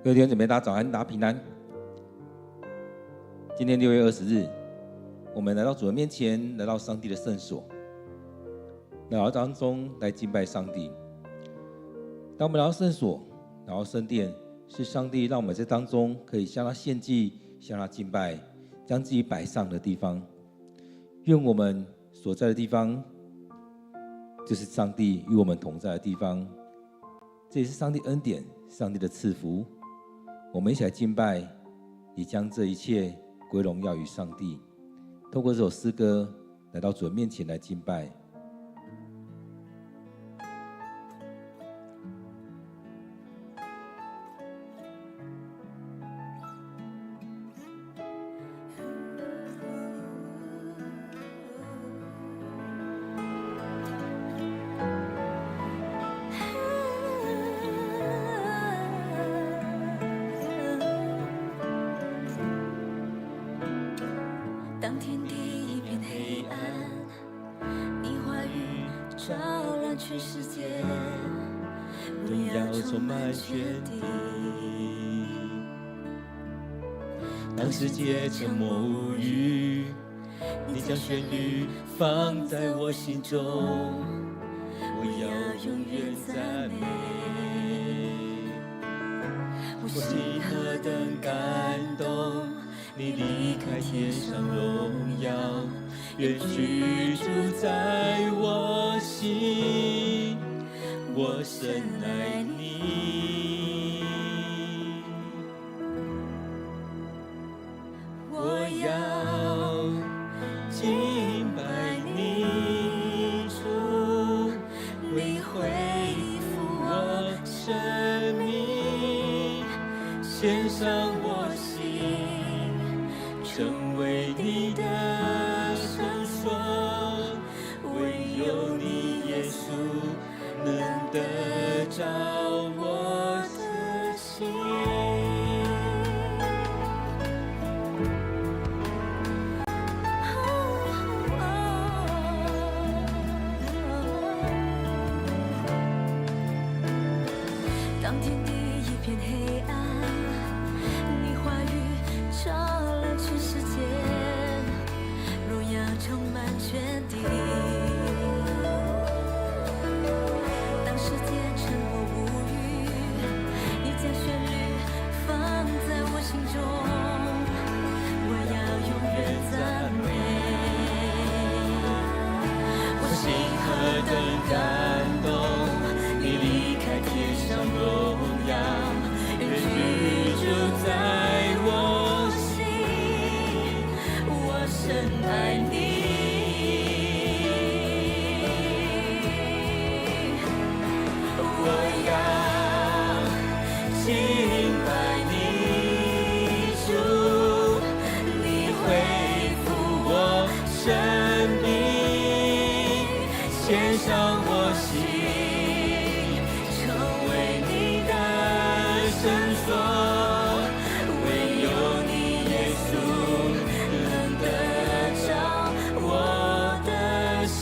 各位弟兄姊妹，大家早安，大家平安。今天6月20日，我们来到主的面前，来到上帝的圣所，来到当中来敬拜上帝。当我们来到圣所，来到圣殿，是上帝让我们在当中可以向他献祭，向他敬拜，将自己摆上的地方。愿我们所在的地方，就是上帝与我们同在的地方。这也是上帝恩典，上帝的赐福。我们一起来敬拜，也将这一切归荣耀于上帝。透过这首诗歌，来到主的面前来敬拜。当天地一片黑暗，你话语照亮全世界，荣耀充满全地。当世界沉默无语，你将旋律放在我心中，我要永远赞美。我心何等感动，你离开天上荣耀，愿居住在我心，我深爱你。我要敬拜你，主，你恢复我生命，献上我心，成为你的圣所，唯有你耶稣能得着我的心。当天地一片黑暗，你话语照亮全世界，荣耀充满全地。当世界沉默无语，你将旋律放在我心中，我要永远赞美。我心何等感动，你离开天上荣耀，愿居住在我心，我深爱你。我要敬拜你，主，你恢复我生命，献上我心，成为你的圣所，唯有你耶稣能得着我的心。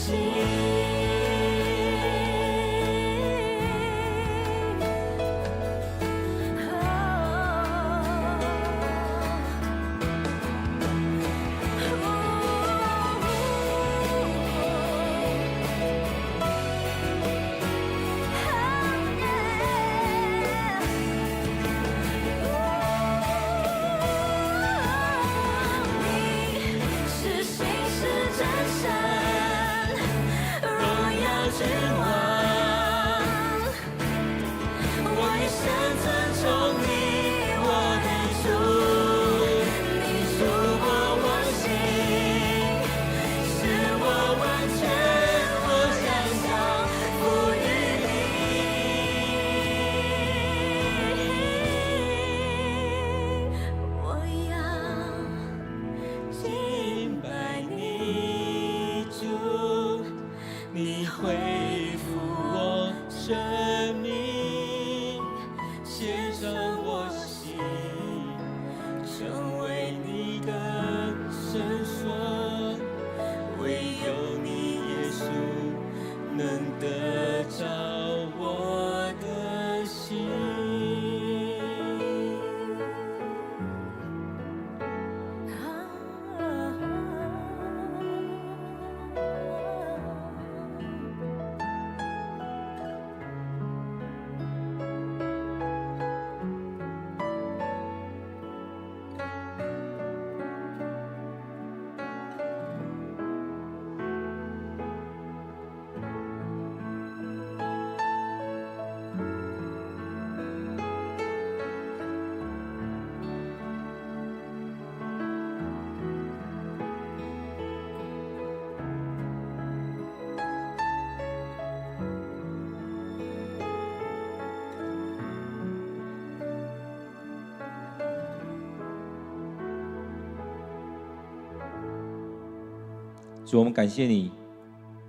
主，我们感谢你，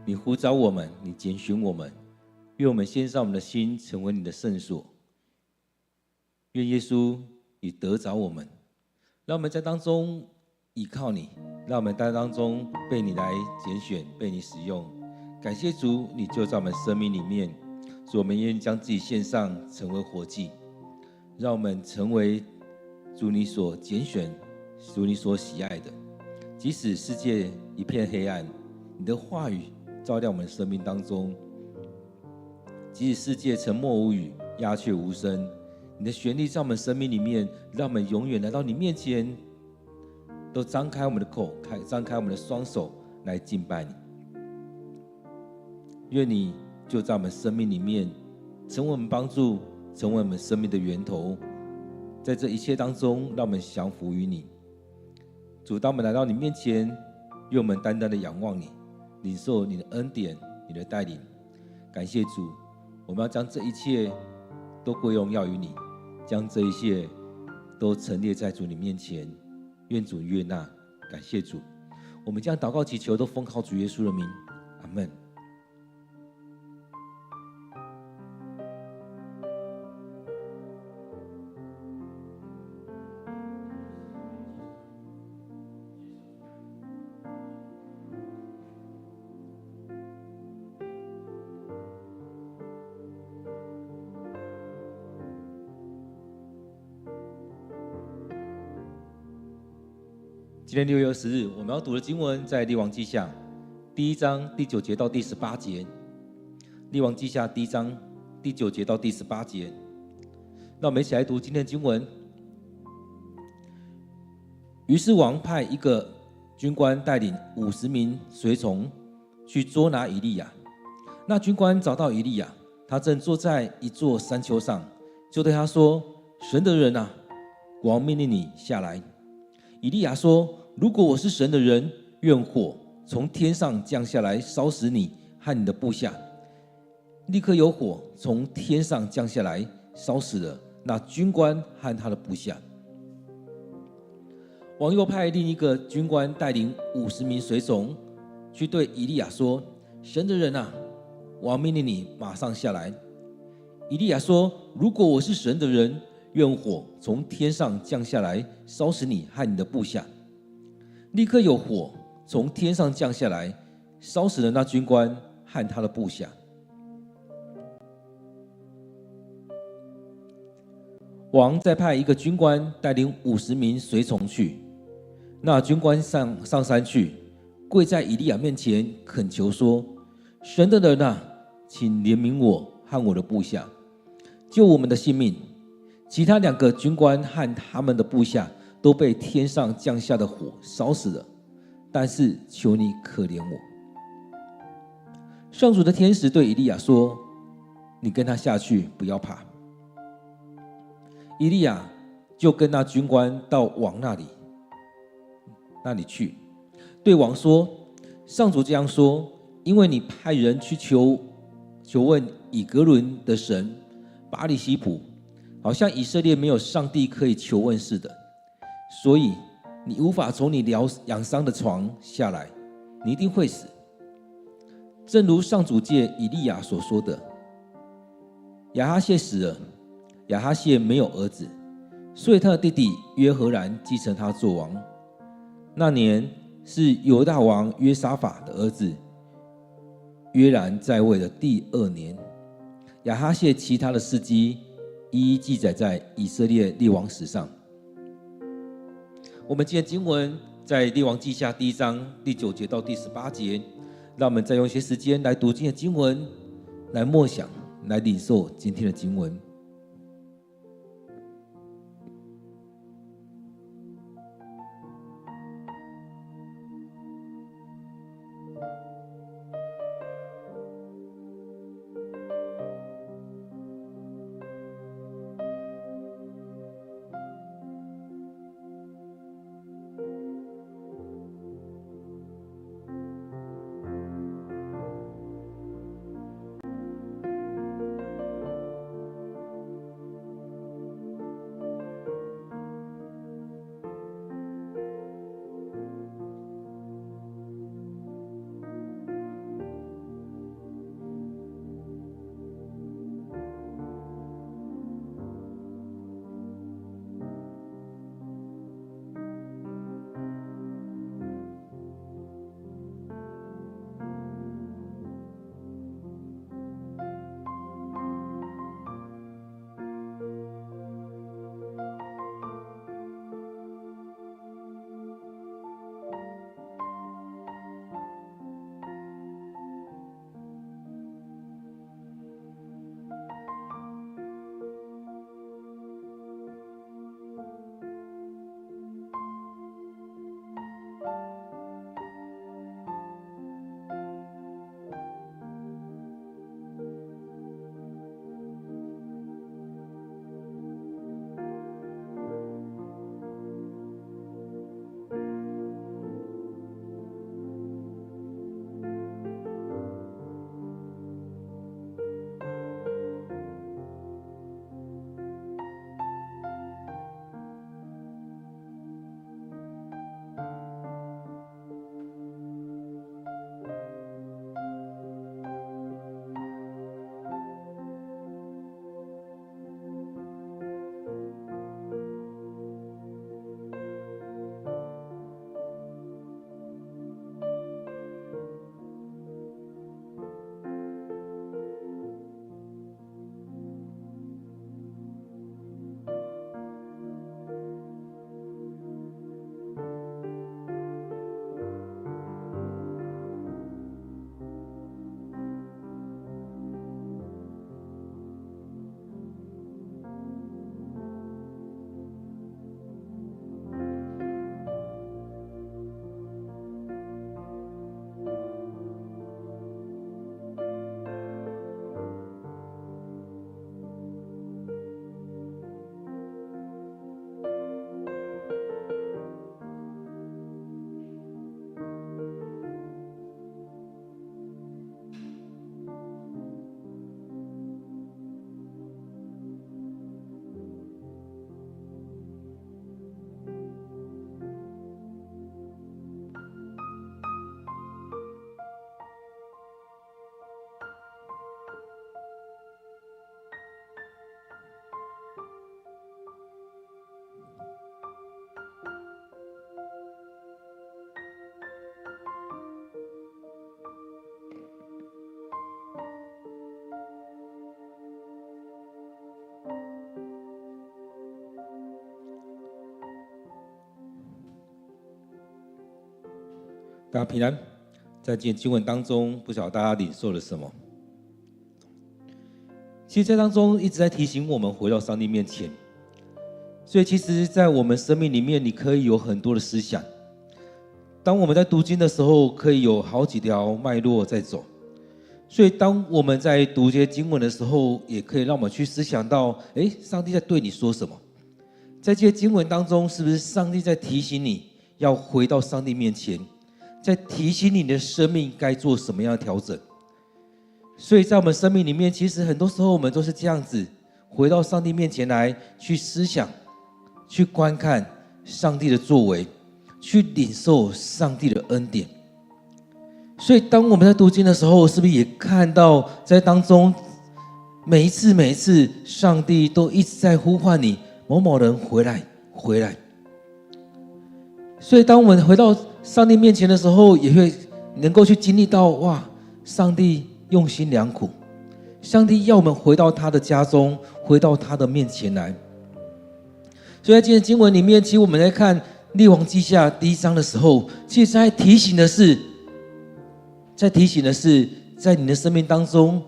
你呼召我们，你拣选我们，愿我们献上我们的心，成为你的圣所。愿耶稣你得着我们，让我们在当中倚靠你，让我们在当中被你来拣选，被你使用。感谢主，你就在我们生命里面。主，我们愿意将自己献上，成为活祭，让我们成为主你所拣选、主你所喜爱的。即使世界一片黑暗，你的话语照亮我们生命当中；即使世界沉默无语、鸦雀无声，你的旋律在我们生命里面，让我们永远来到你面前，都张开我们的口，张开我们的双手来敬拜你。愿你就在我们生命里面，成为我们帮助，成为我们生命的源头。在这一切当中，让我们降服于你。主，当我们来到你面前，愿我们单单的仰望你，领受你的恩典，你的带领。感谢主，我们要将这一切都归荣耀于你，将这一切都陈列在主你面前。愿主悦纳。感谢主，我们将祷告祈求都奉靠主耶稣的名，阿们。今天6月20日，我们要读的经文在列王记下第1章第9节到第18节。列王记下第1章第9节到第18节。那我们一起来读今天的经文。于是王派一个军官带领50名随从去捉拿以利亚。那军官找到以利亚，他正坐在一座山丘上，就对他说：“神的人啊，王命令你下来。”以利亚说：“如果我是神的人，愿火从天上降下来，烧死你和你的部下。”立刻有火从天上降下来，烧死了那军官和他的部下。王又派另一个军官带领50名随从去对以利亚说：“神的人啊，王命令你马上下来。”以利亚说：“如果我是神的人，愿火从天上降下来，烧死你和你的部下。”立刻有火从天上降下来，烧死了那军官和他的部下。王再派一个军官带领50名随从去。那军官上山去，跪在以利亚面前恳求说：“神的人啊，请怜悯我和我的部下，救我们的性命。”其他2个军官和他们的部下都被天上降下的火烧死了，但是求你可怜我。上主的天使对以利亚说：“你跟他下去，不要怕。”以利亚就跟那军官到王那里去，对王说：“上主这样说，因为你派人去求问以格伦的神巴力西卜，好像以色列没有上帝可以求问似的，所以你无法从你养伤的床下来，你一定会死。正如上主借以利亚所说的，亚哈谢死了，亚哈谢没有儿子，所以他的弟弟约何兰继承他做王。那年是犹大王约沙法的儿子约兰在位的第2年。亚哈谢其他的事迹一一记载在以色列列王史上。我们今天经文在列王记下第1章第9节到第18节，让我们再用一些时间来读今天的经文，来默想，来领受今天的经文。大家平安。在今天经文当中，不晓得大家领受了什么？其实，在当中一直在提醒我们回到上帝面前。所以，其实，在我们生命里面，你可以有很多的思想。当我们在读经的时候，可以有好几条脉络在走。所以，当我们在读这些经文的时候，也可以让我们去思想到：上帝在对你说什么？在这些经文当中，是不是上帝在提醒你要回到上帝面前，在提醒你的生命该做什么样的调整？所以在我们生命里面，其实很多时候我们都是这样子，回到上帝面前来去思想，去观看上帝的作为，去领受上帝的恩典。所以当我们在读经的时候，是不是也看到在当中每一次上帝都一直在呼唤你，某某人回来回来。所以当我们回到上帝面前的时候，也会能够去经历到，哇，上帝用心良苦，上帝要我们回到他的家中，回到他的面前来。所以在今天经文里面，其实我们在看列王记下第1章的时候，其实在提醒的是，在你的生命当中，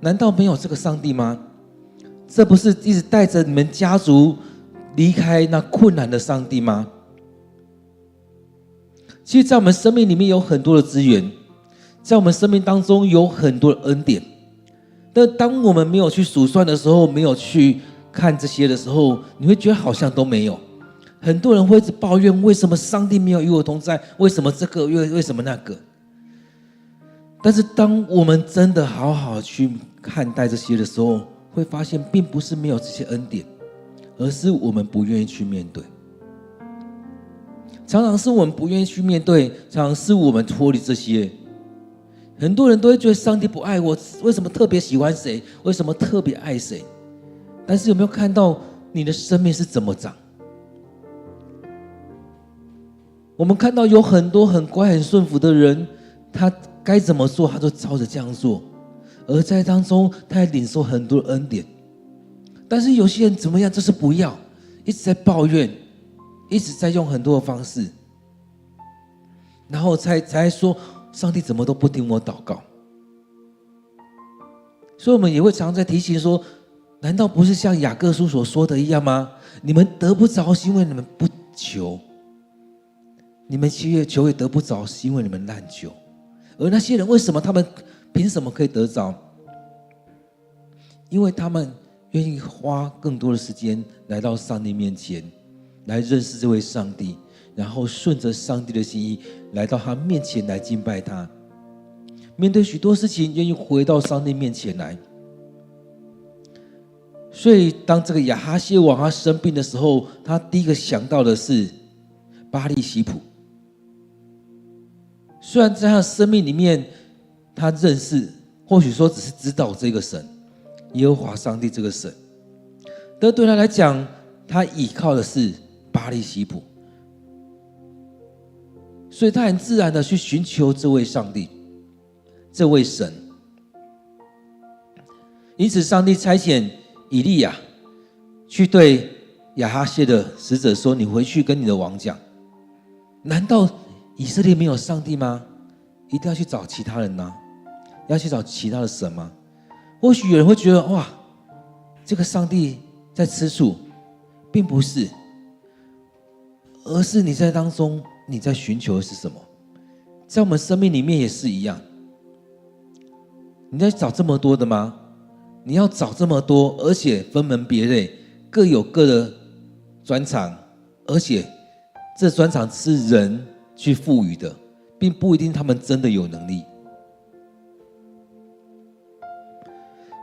难道没有这个上帝吗？这不是一直带着你们家族离开那困难的上帝吗？其实在我们生命里面有很多的资源，在我们生命当中有很多的恩典，但当我们没有去数算的时候，没有去看这些的时候，你会觉得好像都没有。很多人会一直抱怨，为什么上帝没有与我同在？为什么这个？为什么那个？但是当我们真的好好去看待这些的时候，会发现并不是没有这些恩典，而是我们不愿意去面对。常常是我们不愿意去面对，常常是我们脱离这些。很多人都会觉得上帝不爱我，为什么特别喜欢谁？为什么特别爱谁？但是有没有看到你的生命是怎么长？我们看到有很多很乖很顺服的人，他该怎么做他都照着这样做，而在当中他也领受很多的恩典。但是有些人怎么样，就是不要，一直在抱怨，一直在用很多的方式，然后才说上帝怎么都不听我祷告。所以我们也会常常在提醒说，难道不是像雅各书所说的一样吗？你们得不着是因为你们不求，你们求也得不着是因为你们滥求。而那些人为什么他们凭什么可以得着？因为他们愿意花更多的时间来到上帝面前，来认识这位上帝，然后顺着上帝的心意来到他面前来敬拜他。面对许多事情，愿意回到上帝面前来。所以当这个亚哈谢王他生病的时候，他第一个想到的是巴力西卜。虽然在他的生命里面，他认识，或许说只是知道这个神，耶和华上帝这个神，但对他来讲，他倚靠的是巴力西卜，所以他很自然的去寻求这位上帝，这位神。因此，上帝差遣以利亚去对亚哈谢的使者说：“你回去跟你的王讲，难道以色列没有上帝吗？一定要去找其他人吗？要去找其他的神吗？”或许有人会觉得，哇，这个上帝在吃醋，并不是，而是你在当中你在寻求的是什么？在我们生命里面也是一样，你在找这么多的吗？你要找这么多，而且分门别类，各有各的专长，而且这专长是人去赋予的，并不一定他们真的有能力。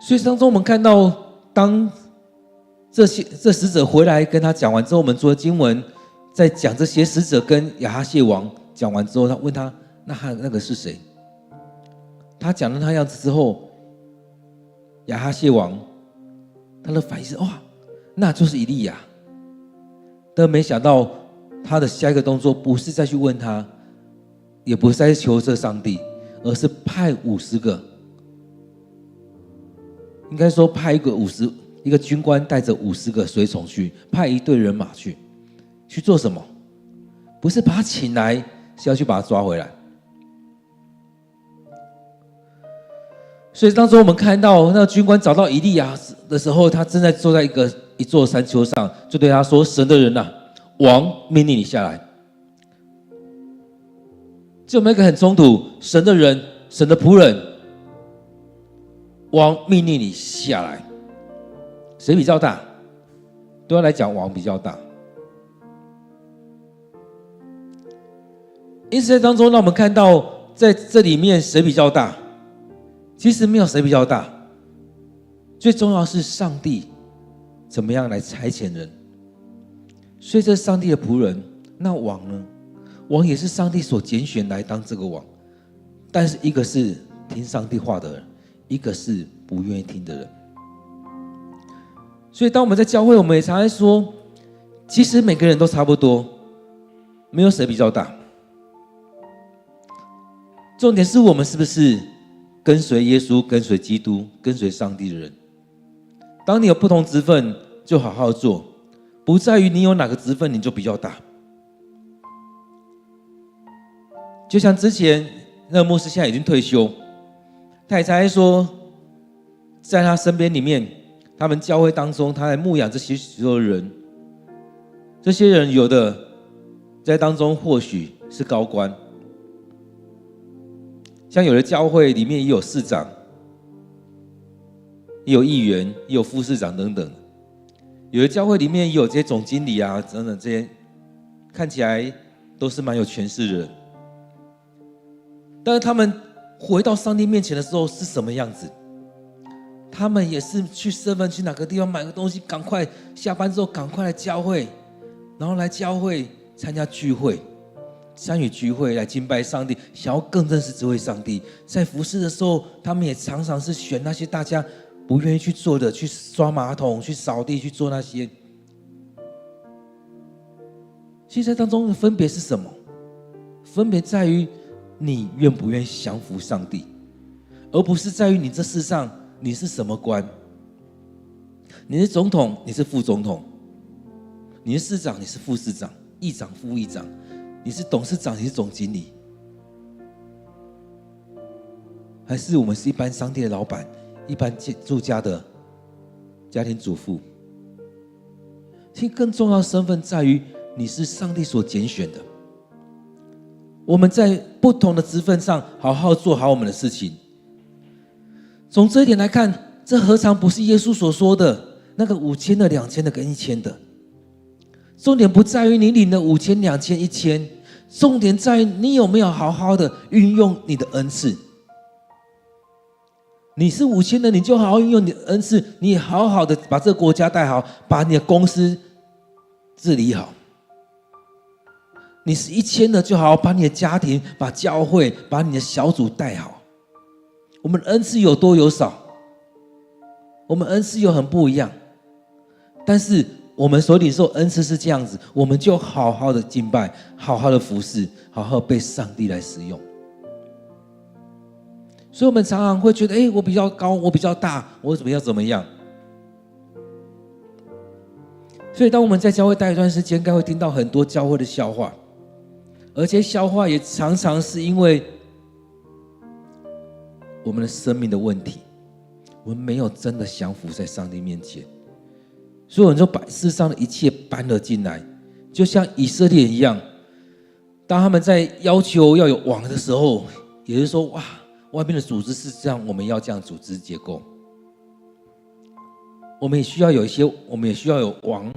所以当中我们看到，当这使者回来跟他讲完之后，我们做经文在讲这些使者跟亚哈谢王讲完之后，他问他那个是谁？他讲了那样子之后，亚哈谢王他的反应是，哇，那就是以利亚。但没想到他的下一个动作不是再去问他，也不是再求这上帝，而是派50个，应该说派一个军官带着50个随从去，派一队人马去做什么？不是把他请来是要去把他抓回来。所以当中我们看到那个军官找到以利亚的时候，他正在坐在一座山丘上，就对他说：“神的人啊，王命令你下来。”就有一个很冲突，神的人，神的仆人，王命令你下来，谁比较大？对他来讲，王比较大。因此在当中，让我们看到在这里面谁比较大？其实没有谁比较大，最重要是上帝怎么样来差遣人。所以这是上帝的仆人，那王呢？王也是上帝所拣选来当这个王，但是一个是听上帝话的人，一个是不愿意听的人。所以当我们在教会，我们也常常说，其实每个人都差不多，没有谁比较大。重点是我们是不是跟随耶稣、跟随基督、跟随上帝的人。当你有不同职分，就好好做，不在于你有哪个职分你就比较大。就像之前那个牧师现在已经退休，他也才说，在他身边里面，他们教会当中，他来牧养这些许多人。这些人有的在当中或许是高官，像有的教会里面也有市长，也有议员，也有副市长等等。有的教会里面也有这些总经理啊等等，这些看起来都是蛮有权势的人。但是他们回到上帝面前的时候是什么样子？他们也是去7-Eleven去哪个地方买个东西，赶快下班之后赶快来教会，然后来教会参加聚会，参与聚会来敬拜上帝，想要更认识这位上帝。在服事的时候，他们也常常是选那些大家不愿意去做的，去刷马桶、去扫地、去做那些。其实在当中的分别是什么？分别在于你愿不愿意降服上帝，而不是在于你这世上你是什么官。你是总统，你是副总统；你是市长，你是副市长；议长、副议长；你是董事长，你是总经理，还是我们是一般商店的老板，一般住家的家庭主妇？其实更重要的身份在于你是上帝所拣选的。我们在不同的职分上好好做好我们的事情。从这一点来看，这何尝不是耶稣所说的那个5000的、2000的跟1000的？重点不在于你领了5000、2000、1000，重点在于你有没有好好的运用你的恩赐。你是5000的，你就好好运用你的恩赐，你也好好的把这个国家带好，把你的公司治理好。你是1000的，就好好把你的家庭、把教会、把你的小组带好。我们的恩赐有多有少，我们恩赐有很不一样，但是我们所领受恩赐是这样子，我们就好好的敬拜，好好的服侍，好好被上帝来使用。所以我们常常会觉得，我比较高，我比较大，我怎么样。所以当我们在教会待一段时间，应该会听到很多教会的笑话，而且笑话也常常是因为我们的生命的问题，我们没有真的降服在上帝面前，所以我们就把世上的一切搬了进来，就像以色列一样，当他们在要求要有王的时候，也就是说，哇，外面的组织是这样，我们要这样组织结构，我们也需要有王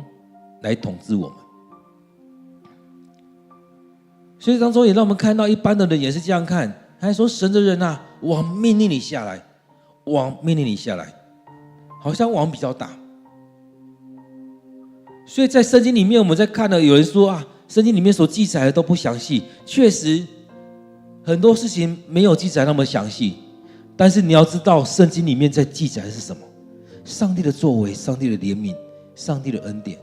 来统治我们。所以当中也让我们看到一般的人也是这样看，他还说：“神的人啊，王命令你下来，王命令你下来。”好像王比较大。所以在圣经里面，我们在看了，有人说啊，圣经里面所记载的都不详细，确实很多事情没有记载那么详细。但是你要知道，圣经里面在记载的是什么？上帝的作为，上帝的怜悯，上帝的恩典。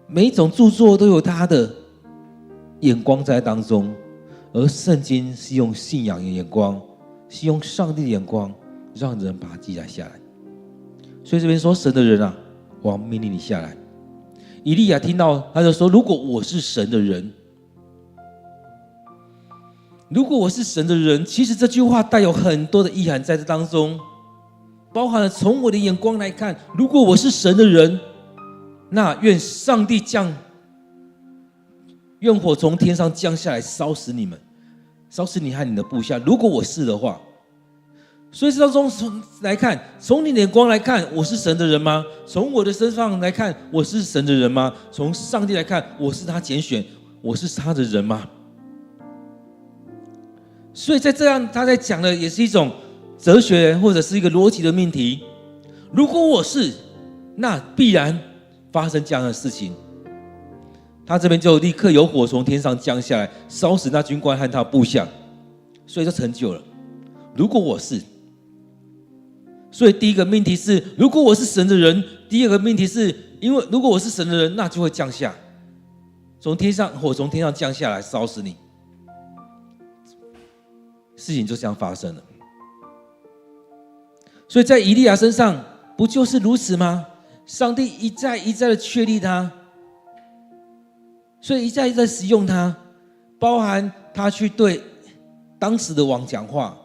每一种著作都有它的眼光在当中，而圣经是用信仰的眼光，是用上帝的眼光，让人把它记载下来。所以这边说：“神的人啊，王命令你下来。”以利亚听到，他就说：“如果我是神的人，如果我是神的人。”其实这句话带有很多的意涵在这当中，包含了从我的眼光来看，如果我是神的人，那愿上帝愿火从天上降下来，烧死你们，烧死你和你的部下。如果我是的话，所以这当中来看，从你的眼光来看，我是神的人吗？从我的身上来看，我是神的人吗？从上帝来看，我是他拣选，我是他的人吗？所以在这样，他在讲的也是一种哲学或者是一个逻辑的命题。如果我是，那必然发生这样的事情。他这边就立刻有火从天上降下来，烧死那军官和他的部下，所以就成就了。如果我是，所以第一个命题是，如果我是神的人；第二个命题是，因为如果我是神的人，那就会降下，火从天上降下来，烧死你。事情就这样发生了。所以在以利亚身上不就是如此吗？上帝一再一再的确立他，所以一再一再使用他，包含他去对当时的王讲话，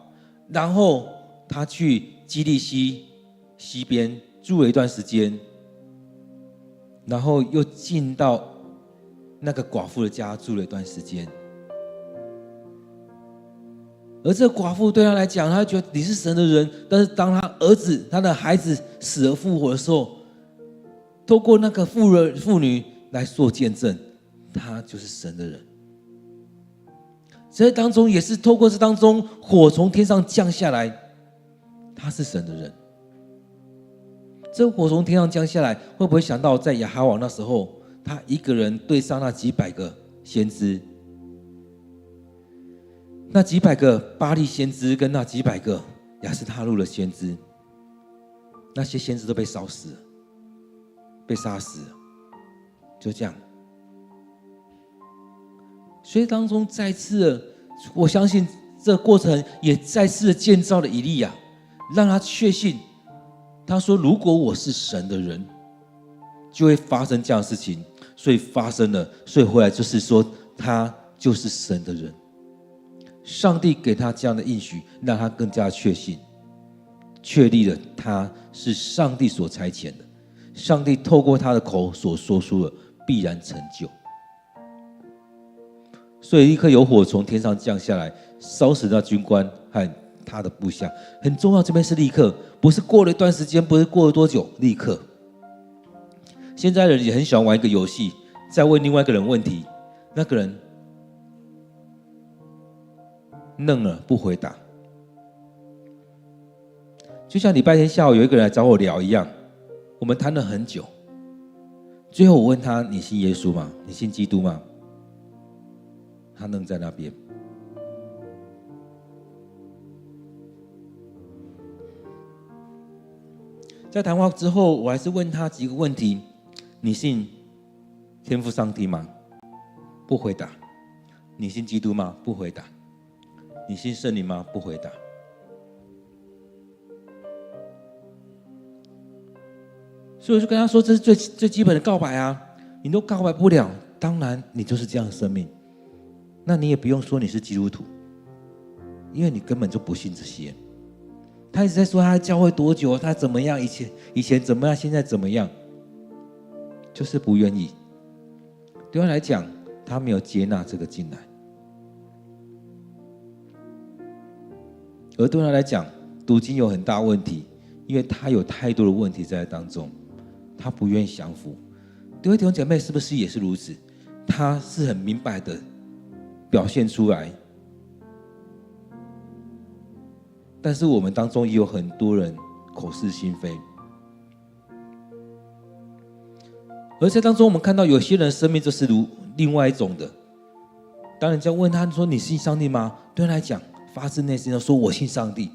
然后他去基利西边住了一段时间，然后又进到那个寡妇的家住了一段时间。而这个寡妇对他来讲，他觉得你是神的人，但是当他儿子、他的孩子死而复活的时候，透过那个妇女来做见证，他就是神的人。这当中也是透过这当中火从天上降下来，他是神的人。这火从天上降下来，会不会想到在亚哈王那时候，他一个人对上那几百个先知？那几百个巴力先知跟那几百个亚斯他路的先知，那些先知都被烧死了，被杀死了，就这样。所以当中再次的，我相信这个过程也再次的建造了以利亚，让他确信，他说如果我是神的人，就会发生这样的事情。所以发生了，所以后来就是说他就是神的人。上帝给他这样的应许，让他更加确信，确立了他是上帝所差遣的，上帝透过他的口所说出的必然成就。所以立刻有火从天上降下来，烧死那军官和他的部下。很重要，这边是立刻，不是过了一段时间，不是过了多久，立刻。现在人也很喜欢玩一个游戏，再问另外一个人问题，那个人愣了不回答，就像礼拜天下午有一个人来找我聊一样，我们谈了很久，最后我问他：你信耶稣吗？你信基督吗？他愣在那边。在谈话之后，我还是问他几个问题：你信天父上帝吗？不回答。你信基督吗？不回答。你信圣灵吗？不回答。所以我就跟他说，这是最基本的告白啊！你都告白不了，当然你就是这样的生命。那你也不用说你是基督徒，因为你根本就不信这些。他一直在说他教会多久，他怎么样，以前怎么样，现在怎么样，就是不愿意。对他来讲，他没有接纳这个进来。而对他来讲，读经有很大问题，因为他有太多的问题在当中，他不愿意降服。各位弟兄姐妹，是不是也是如此？他是很明白的表现出来，但是我们当中也有很多人口是心非。而在当中，我们看到有些人的生命就是另外一种的。当人家问他说：“你信上帝吗？”对他来讲，发自内心的说：“我信上帝，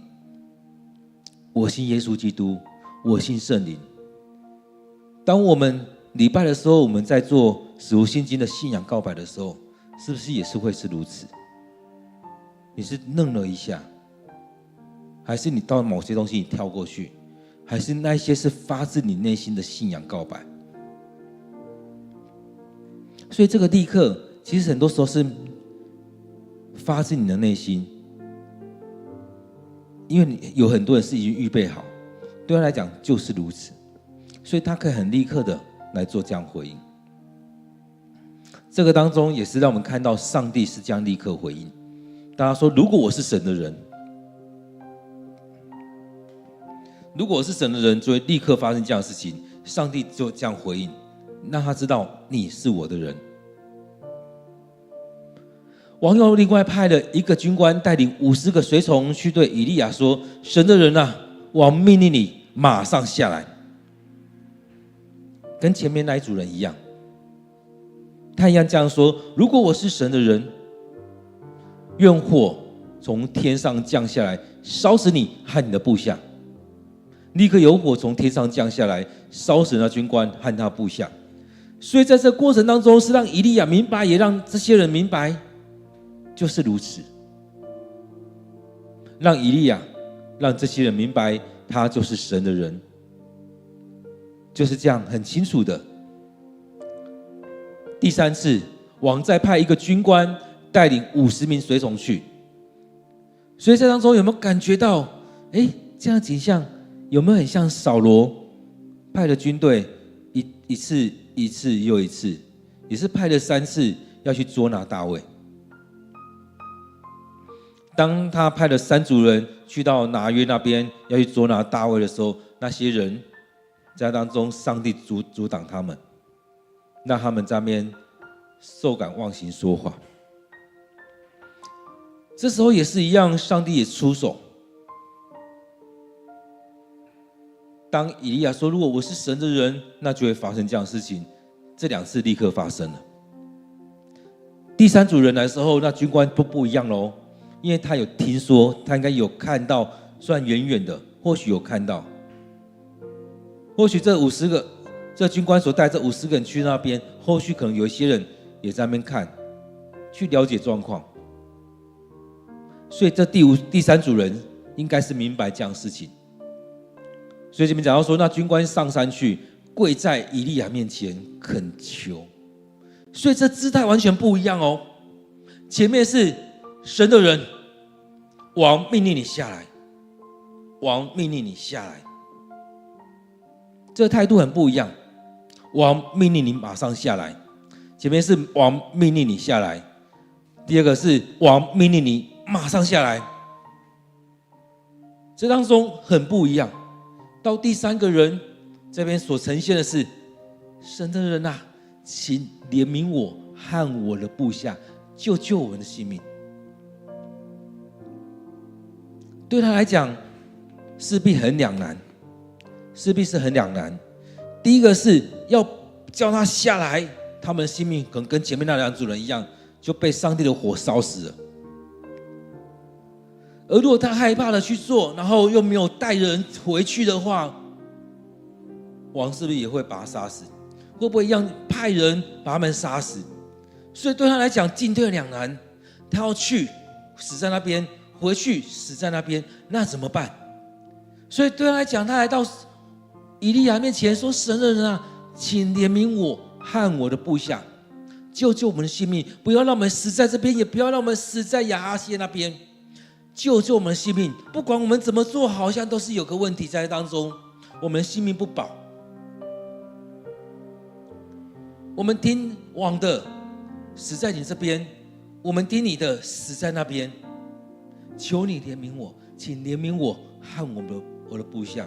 我信耶稣基督，我信圣灵。”当我们礼拜的时候，我们在做使徒信经的信仰告白的时候，是不是也是会是如此？你是愣了一下，还是你到某些东西你跳过去，还是那些是发自你内心的信仰告白？所以这个立刻，其实很多时候是发自你的内心，因为有很多人是已经预备好，对他来讲就是如此，所以他可以很立刻的来做这样回应。这个当中也是让我们看到上帝是这样立刻回应。大家说，如果我是神的人，如果我是神的人，就会立刻发生这样的事情。上帝就这样回应，让他知道你是我的人。王又另外派了一个军官带领50个随从去对以利亚说：“神的人啊，王命令你马上下来。”跟前面那一组人一样，他一样这样说：“如果我是神的人，愿火从天上降下来，烧死你和你的部下。”立刻有火从天上降下来，烧死那军官和他部下。所以在这过程当中，是让以利亚明白，也让这些人明白，就是如此。让以利亚，让这些人明白，他就是神的人，就是这样很清楚的。第3次，王再派一个军官带领50名随从去。所以在当中有没有感觉到，这样的景象有没有很像扫罗派的军队一次又一次，也是派了3次要去捉拿大卫。当他派了3组人去到拿约那边要去捉拿大卫的时候，那些人在当中，上帝阻挡他们，让他们在那边受感忘形说话。这时候也是一样，上帝也出手。当以利亚说：“如果我是神的人，那就会发生这样的事情。”这2次立刻发生了。第3组人来的时候，那军官不一样喽，因为他有听说，他应该有看到，虽然远远的，或许有看到，或许这50个，这军官所带这50个人去那边，后续可能有一些人也在那边看，去了解状况。所以这第3组人应该是明白这样的事情。所以这边讲到说，那军官上山去，跪在以利亚面前恳求。所以这姿态完全不一样哦。前面是神的人，王命令你下来，王命令你下来，这个态度很不一样。王命令你马上下来，前面是王命令你下来，第二个是王命令你马上下来，这当中很不一样。到第3个人这边所呈现的是，神的人啊，请怜悯我和我的部下，救我们的性命。对他来讲，势必很两难，势必是很两难。第一个是要叫他下来，他们的性命可能跟前面那2组人一样，就被上帝的火烧死了。而如果他害怕的去做，然后又没有带人回去的话，王是不是也会把他杀死？会不会一样派人把他们杀死？所以对他来讲进退两难，他要去死在那边，回去死在那边，那怎么办？所以对他来讲，他来到以利亚面前说：“神的人啊，请怜悯我和我的部下，救我们的性命，不要让我们死在这边，也不要让我们死在亚哈谢那边。救我们的性命，不管我们怎么做，好像都是有个问题在当中，我们的性命不保。我们听王的死在你这边，我们听你的死在那边。求你怜悯我，请怜悯我和我的部下。”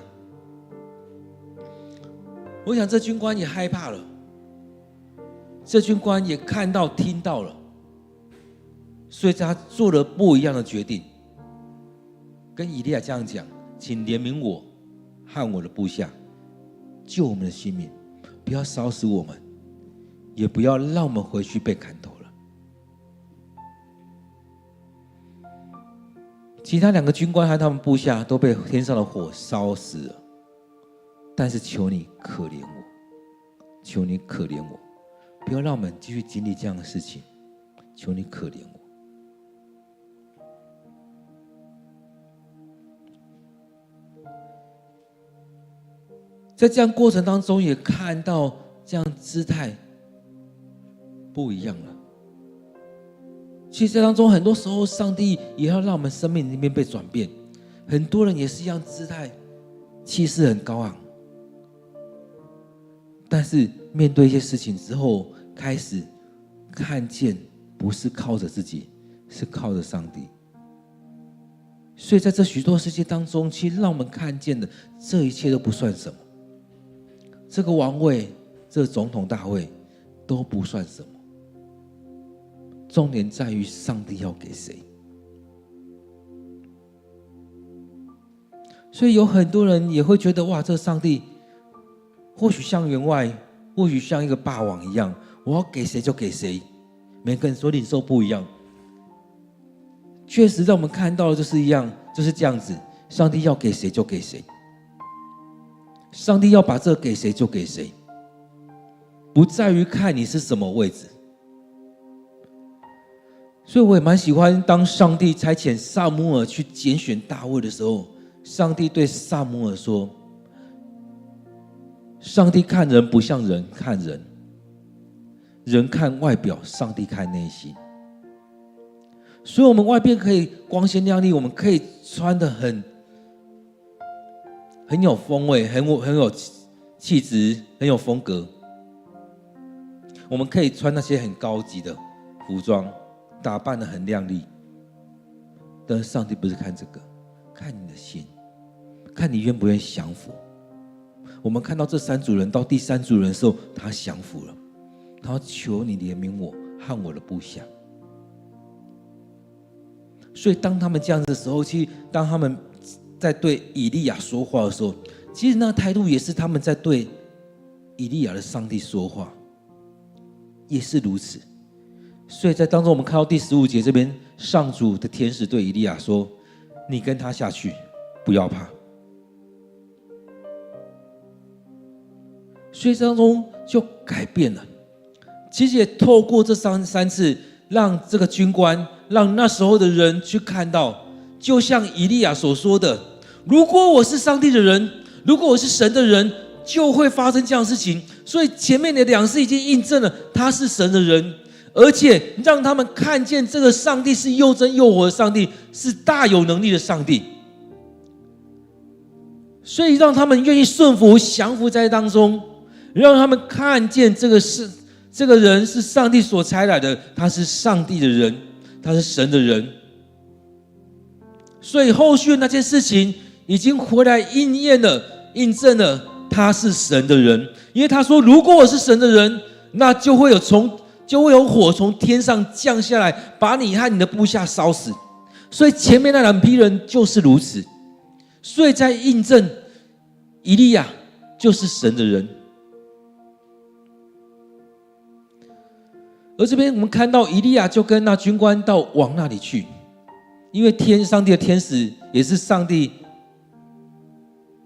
我想这军官也害怕了，这军官也看到听到了，所以他做了不一样的决定，跟以利亚这样讲：“请怜悯我和我的部下，救我们的性命，不要烧死我们，也不要让我们回去被砍头了。”其他2个军官和他们部下都被天上的火烧死了，但是求你可怜我，求你可怜我，不要让我们继续经历这样的事情，求你可怜我。在这样过程当中，也看到这样姿态不一样了。其实在当中，很多时候上帝也要让我们生命里面被转变。很多人也是一样，姿态、气势很高昂，但是面对一些事情之后，开始看见不是靠着自己，是靠着上帝。所以在这许多世界当中，其实让我们看见的这一切都不算什么。这个王位，这个总统大位都不算什么。重点在于上帝要给谁。所以有很多人也会觉得，哇，这上帝或许像员外，或许像一个霸王一样，我要给谁就给谁。每个人所领受不一样。确实让我们看到的就是这样子，上帝要给谁就给谁，上帝要把这给谁就给谁，不在于看你是什么位置。所以我也蛮喜欢，当上帝差遣撒母耳去拣选大卫的时候，上帝对撒母耳说：上帝看人不像人看人，人看外表，上帝看内心。所以我们外边可以光鲜亮丽，我们可以穿得很有风味，很有气质，很有风格，我们可以穿那些很高级的服装，打扮得很亮丽。但是上帝不是看这个，看你的心，看你愿不愿意降服。我们看到这三组人，到第三组人的时候，他降服了，他求你怜悯我和我的部下。所以当他们这样子的时候，其实当他们在对以利亚说话的时候，其实那个态度也是他们在对以利亚的上帝说话，也是如此。所以在当中我们看到第15节这边，上主的天使对以利亚说：你跟他下去，不要怕。所以当中就改变了。其实也透过这三次，让这个军官，让那时候的人去看到，就像以利亚所说的，如果我是上帝的人，如果我是神的人，就会发生这样的事情。所以前面的2次已经印证了他是神的人，而且让他们看见这个上帝是又真又活的上帝，是大有能力的上帝。所以让他们愿意顺服降服在当中，让他们看见这个人是上帝所差来的，他是上帝的人，他是神的人。所以后续那件事情已经回来印证了他是神的人。因为他说，如果我是神的人，那就会有火从天上降下来，把你和你的部下烧死。所以前面那2批人就是如此。所以在印证以利亚就是神的人。而这边我们看到以利亚就跟那军官到王那里去，因为上帝的天使也是上帝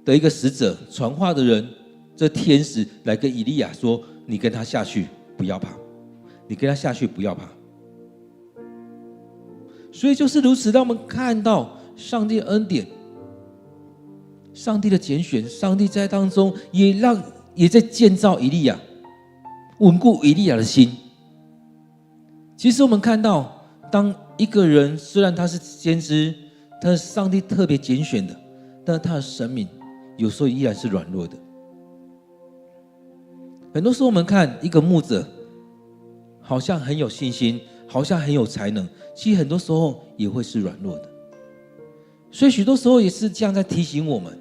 的一个使者，传话的人，这天使来跟以利亚说：你跟他下去，不要怕，你跟他下去，不要怕。所以就是如此，让我们看到上帝的恩典，上帝的拣选，上帝在当中也在建造以利亚，稳固以利亚的心。其实我们看到，当一个人虽然他是先知，他是上帝特别拣选的，但他的生命有时候依然是软弱的。很多时候我们看一个牧者好像很有信心，好像很有才能，其实很多时候也会是软弱的。所以许多时候也是这样在提醒我们。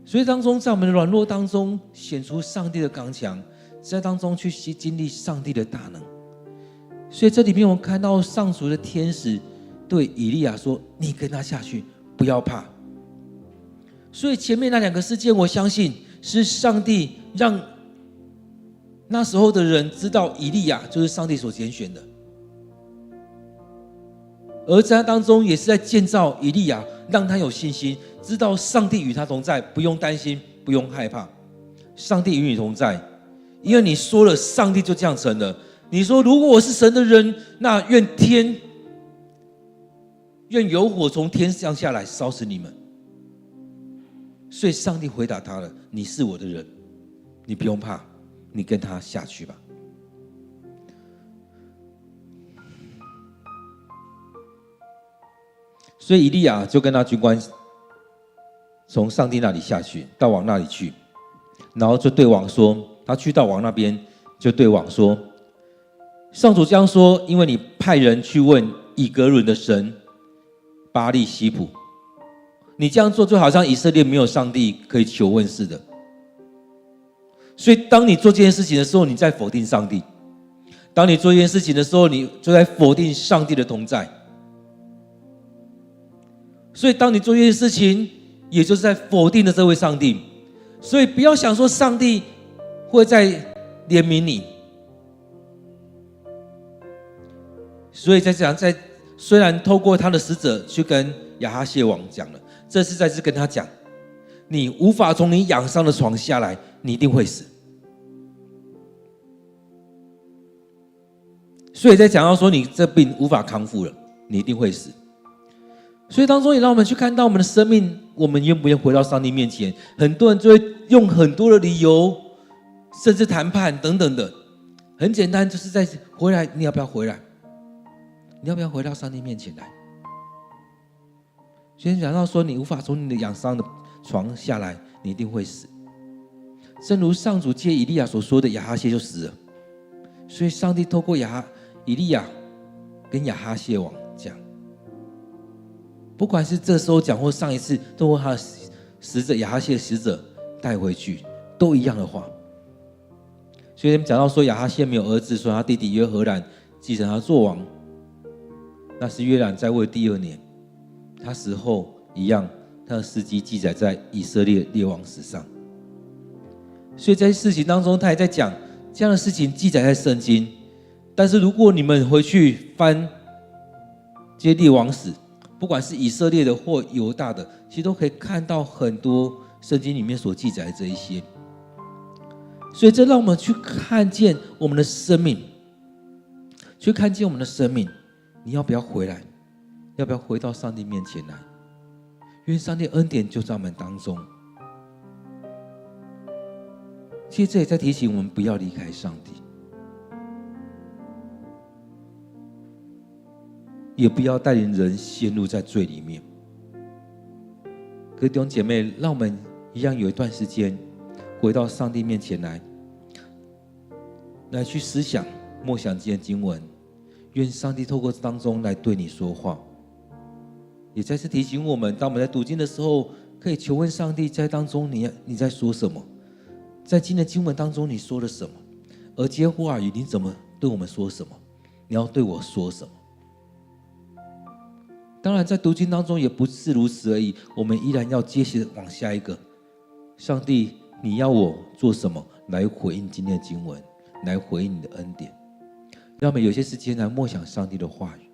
所以当中在我们的软弱当中显出上帝的刚强，在当中去经历上帝的大能。所以这里面我们看到上主的天使对以利亚说：你跟他下去，不要怕。所以前面那2个事件，我相信是上帝让那时候的人知道以利亚就是上帝所拣选的，而在当中也是在建造以利亚，让他有信心，知道上帝与他同在，不用担心，不用害怕，上帝与你同在。因为你说了，上帝就这样成了。你说，如果我是神的人，那愿有火从天上下来烧死你们。所以上帝回答他了：你是我的人，你不用怕，你跟他下去吧。所以以利亚就跟他军官从上帝那里下去，到王那里去，然后就对王说，他去到王那边，就对王说，上主这样说，因为你派人去问以革伦的神巴力西卜，你这样做就好像以色列没有上帝可以求问似的。所以当你做这件事情的时候，你在否定上帝；当你做这件事情的时候，你就在否定上帝的同在。所以当你做这件事情，也就是在否定的这位上帝。所以不要想说上帝会在怜悯你。所以虽然透过他的使者去跟亚哈谢王讲了，这是再次跟他讲，你无法从你养伤的床下来，你一定会死。所以在讲到说你这病无法康复了，你一定会死。所以当中也让我们去看到我们的生命，我们愿不愿意回到上帝面前？很多人就会用很多的理由，甚至谈判等等的，很简单，就是在回来，你要不要回来？你要不要回到上帝面前来？所以讲到说，你无法从你的养伤的床下来，你一定会死。正如上主借以利亚所说的，亚哈谢就死了。所以上帝透过以利亚跟亚哈谢王讲，不管是这时候讲或上一次透过他的使者亚哈谢的使者带回去，都一样的话。所以讲到说亚哈谢没有儿子，说他弟弟约荷兰继承他做王。那是约兰在位第2年，他死后一样，他的事迹记载在以色列列王史上。所以在事情当中，他也在讲这样的事情记载在圣经。但是如果你们回去翻这些列王史，不管是以色列的或犹大的，其实都可以看到很多圣经里面所记载的这一些。所以这让我们去看见我们的生命，去看见我们的生命。你要不要回来？要不要回到上帝面前来？因为上帝恩典就在我们当中。其实这也在提醒我们不要离开上帝，也不要带领人陷入在罪里面。各位弟兄姐妹，让我们一样有一段时间回到上帝面前来去思想默想今天的经文。愿上帝透过当中来对你说话，也再次提醒我们，当我们在读经的时候，可以求问上帝，在当中你在说什么，在今天的经文当中你说了什么，而这些话语你怎么对我们说什么，你要对我说什么。当然在读经当中也不是如此而已，我们依然要接续往下一个，上帝你要我做什么来回应今天的经文，来回应你的恩典。让我们有些时间来默想上帝的话语。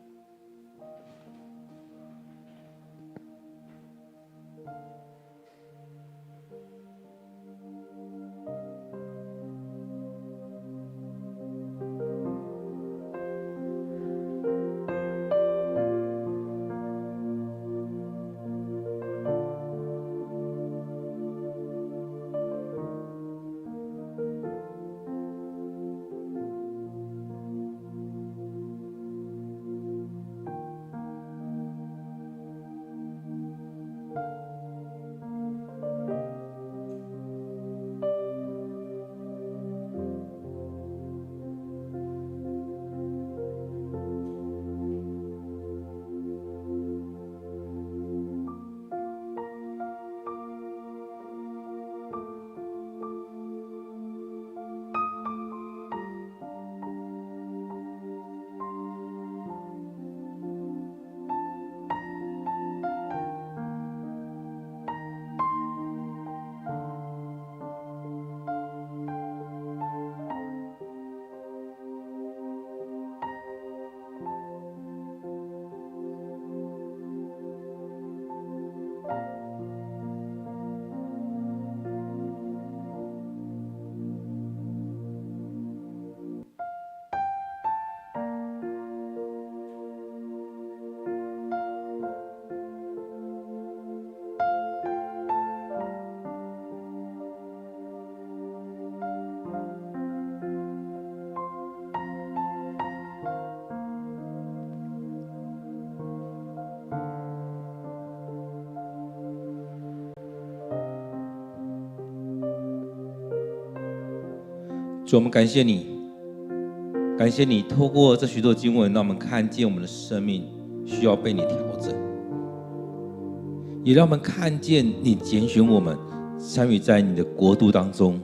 主，我们感谢你，感谢你透过这许多经文，让我们看见我们的生命需要被你调整，也让我们看见你拣选我们参与在你的国度当中。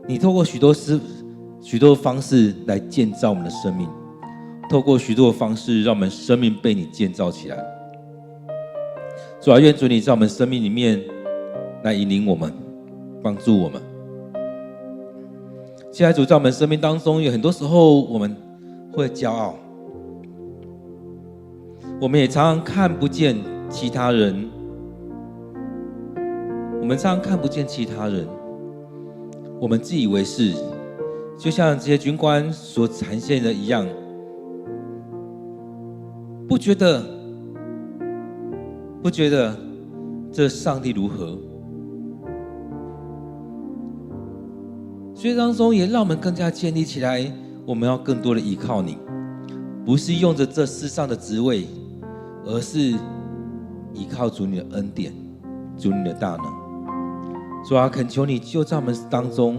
你透过许多方式来建造我们的生命，透过许多的方式让我们生命被你建造起来。主啊，愿主你在我们生命里面来引领我们，帮助我们。现在主，在我们生命当中，有很多时候我们会骄傲，我们也常常看不见其他人，我们自以为是，就像这些军官所呈现的一样，不觉得这上帝如何？所以当中也让我们更加建立起来，我们要更多的依靠你，不是用着这世上的职位，而是依靠主你的恩典，主你的大能。主啊，恳求你就在我们当中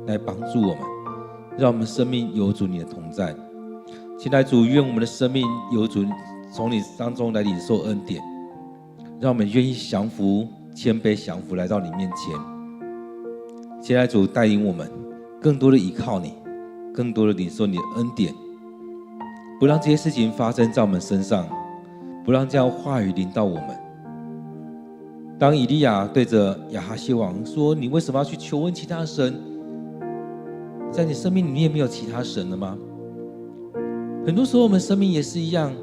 来帮助我们，让我们生命有主你的同在。现在主，愿我们的生命有主从你当中来领受恩典，让我们愿意降服、谦卑降服来到你面前。现在主带领我们更多的依靠你，更多的领受你的恩典，不让这些事情发生在我们身上，不让这样话语临到我们。当以利亚对着亚哈谢王说：“你为什么要去求问其他神？在你生命里面没有其他神了吗？”很多时候我们生命也是一样，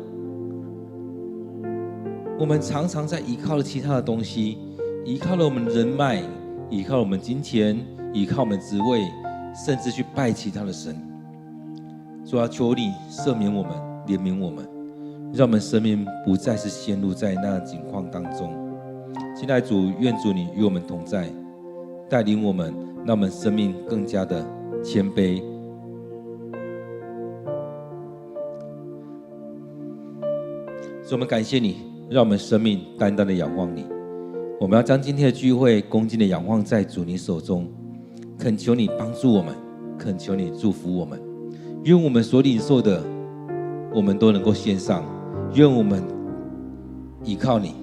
我们常常在依靠了其他的东西，依靠了我们的人脉，依靠了我们金钱，依靠我们职位，甚至去拜其他的神。主啊，求你赦免我们，怜悯我们，让我们生命不再是陷入在那样的境况当中。现在主，愿主你与我们同在，带领我们，让我们生命更加的谦卑。主，我们感谢你，让我们生命单单的仰望你。我们要将今天的聚会恭敬的仰望在主你手中，恳求你帮助我们，恳求你祝福我们。愿我们所领受的，我们都能够献上。愿我们依靠你，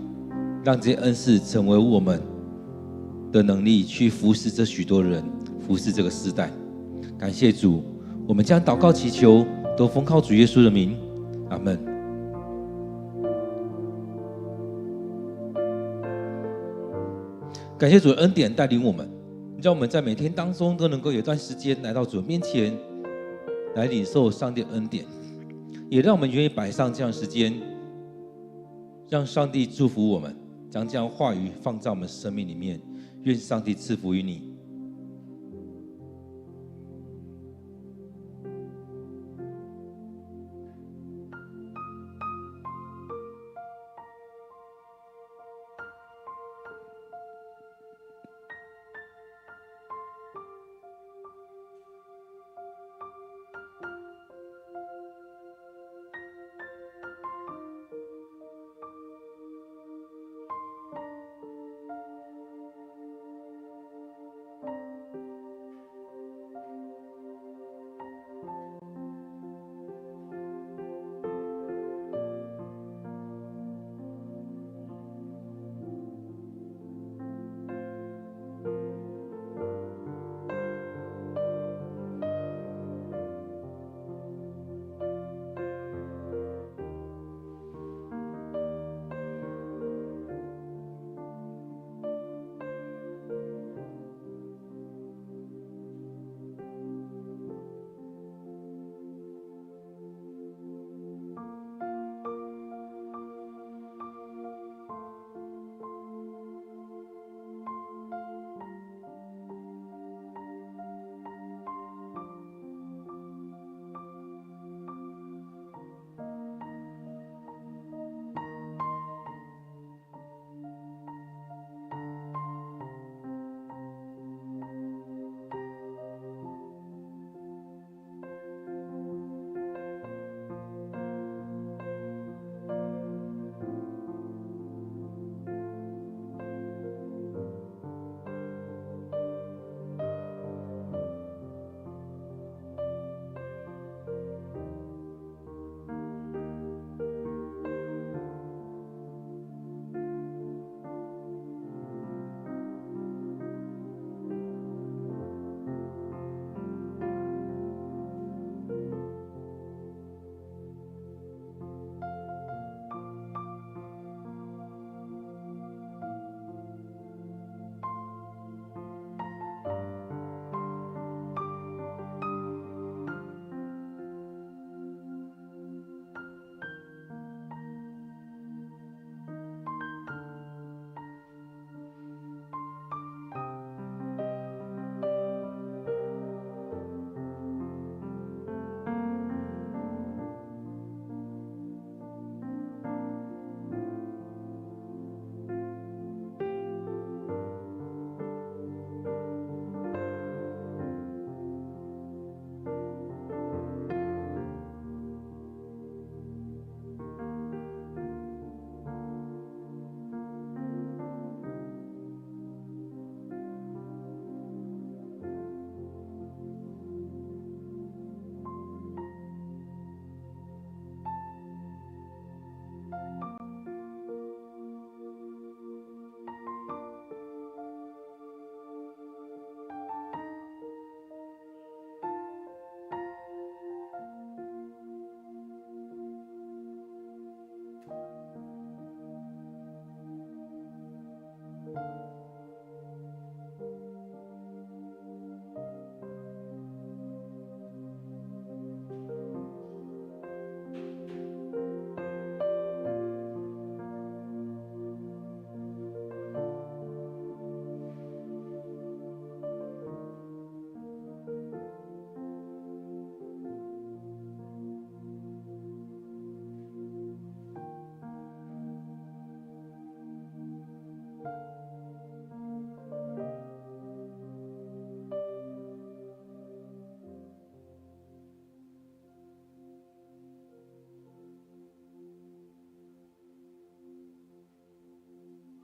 让这些恩赐成为我们的能力，去服侍这许多人，服侍这个世代。感谢主，我们将祷告祈求，都奉靠主耶稣的名，阿们。感谢主的恩典带领我们，让我们在每天当中都能够有一段时间来到主的面前，来领受上帝的恩典，也让我们愿意摆上这样的时间，让上帝祝福我们，将这样的话语放在我们生命里面。愿上帝赐福于你。